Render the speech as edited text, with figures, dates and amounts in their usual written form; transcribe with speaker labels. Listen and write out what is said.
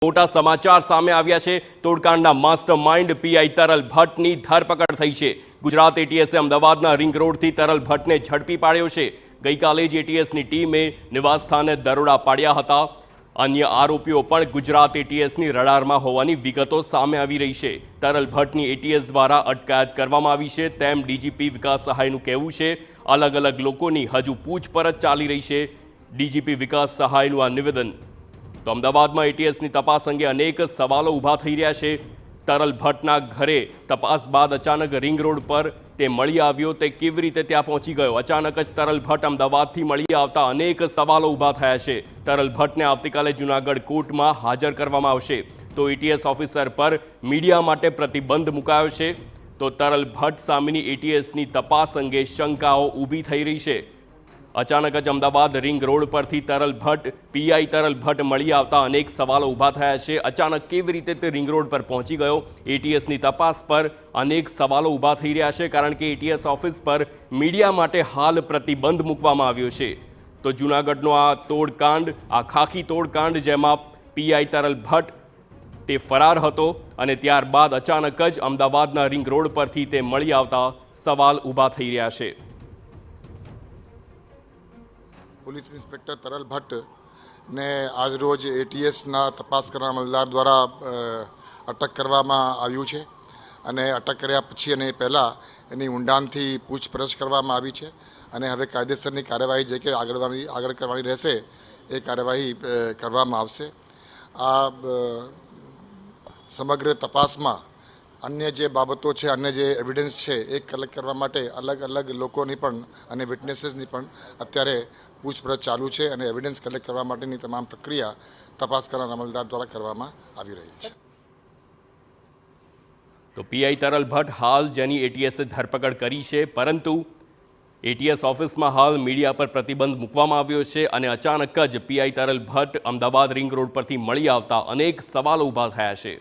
Speaker 1: મોટા સમાચાર સામે આવ્યા છે। તોડકાંડના માસ્ટર માઇન્ડ પીઆઈ તરલ ભટ્ટની ધરપકડ થઈ છે। ગુજરાત એટીએસે અમદાવાદના રિંગ રોડથી તરલ ભટ્ટને ઝડપી પાડ્યો છે। ગઈકાલે જ એટીએસની ટીમે નિવાસસ્થાને દરોડા પાડ્યા હતા। અન્ય આરોપીઓ પણ ગુજરાત એટીએસની રડારમાં હોવાની વિગતો સામે આવી રહી છે। તરલ ભટ્ટની એટીએસ દ્વારા અટકાયત કરવામાં આવી છે તેમ ડીજીપી વિકાસ સહાયનું કહેવું છે। અલગ અલગ લોકોની હજુ પૂછપરછ ચાલી રહી છે। ડીજીપી વિકાસ સહાયનું આ નિવેદન। તો અમદાવાદમાં એટીએસની તપાસ અંગે અનેક સવાલો ઊભા થઈ રહ્યા છે। તરલ ભટ્ટના ઘરે તપાસ બાદ અચાનક રિંગ રોડ પર તે મળી આવ્યો, તે કેવી રીતે ત્યાં પહોંચી ગયો? અચાનક જ તરલ ભટ્ટ અમદાવાદથી મળી આવતા અનેક સવાલો ઊભા થયા છે। તરલ ભટ્ટને આવતીકાલે જૂનાગઢ કોર્ટમાં હાજર કરવામાં આવશે। તો એટીએસ ઓફિસર પર મીડિયા માટે પ્રતિબંધ મુકાયો છે। તો તરલ ભટ્ટ સામેની એટીએસની તપાસ અંગે શંકાઓ ઊભી થઈ રહી છે। અચાનક જ અમદાવાદ રિંગ રોડ પરથી તરલ ભટ્ટ પીઆઈ તરલ ભટ્ટ મળી આવતા અનેક સવાલો ઊભા થયા છે। અચાનક કેવી રીતે તે રિંગ રોડ પર પહોંચી ગયો? એટીએસની તપાસ પર અનેક સવાલો ઊભા થઈ રહ્યા છે, કારણ કે એટીએસ ઓફિસ પર મીડિયા માટે હાલ પ્રતિબંધ મૂકવામાં આવ્યો છે। તો જૂનાગઢનો આ તોડકાંડ, આ ખાખી તોડકાંડ, જેમાં પીઆઈ તરલ ભટ્ટ તે ફરાર હતો અને ત્યારબાદ અચાનક જ અમદાવાદના રિંગ રોડ પરથી તે મળી આવતા સવાલ ઊભા થઈ રહ્યા છે।
Speaker 2: પોલીસ ઇન્સ્પેક્ટર તરલ ભટ્ટ ને આજરોજ એટીએસના તપાસ કરનાર અમલદાર દ્વારા અટક કરવામાં આવ્યું છે અને અટક કર્યા પછી અને પહેલાં એની ઊંડાણથી પૂછપરછ કરવામાં આવી છે અને હવે કાયદેસરની કાર્યવાહી જે કે આગળ કરવાની રહેશે એ કાર્યવાહી કરવામાં આવશે। આ સમગ્ર તપાસમાં અન્ય જે બાબતો છે, અન્ય જે એવિડન્સ છે એ કલેક્ટ કરવા માટે અલગ અલગ લોકોની પણ અને વિટનેસીસની પણ અત્યારે પૂછપરછ ચાલુ છે અને એવિડન્સ કલેક્ટ કરવા માટેની તમામ પ્રક્રિયા તપાસ કરનાર અમલદાર દ્વારા કરવામાં આવી રહી છે।
Speaker 1: તો પીઆઈ તરલ ભટ્ટ હાલ જેની એટીએસે ધરપકડ કરી છે, પરંતુ એટીએસ ઓફિસમાં હાલ મીડિયા પર પ્રતિબંધ મૂકવામાં આવ્યો છે અને અચાનક જ પીઆઈ તરલ ભટ્ટ અમદાવાદ રિંગ રોડ પરથી મળી આવતા અનેક સવાલો ઊભા થયા છે।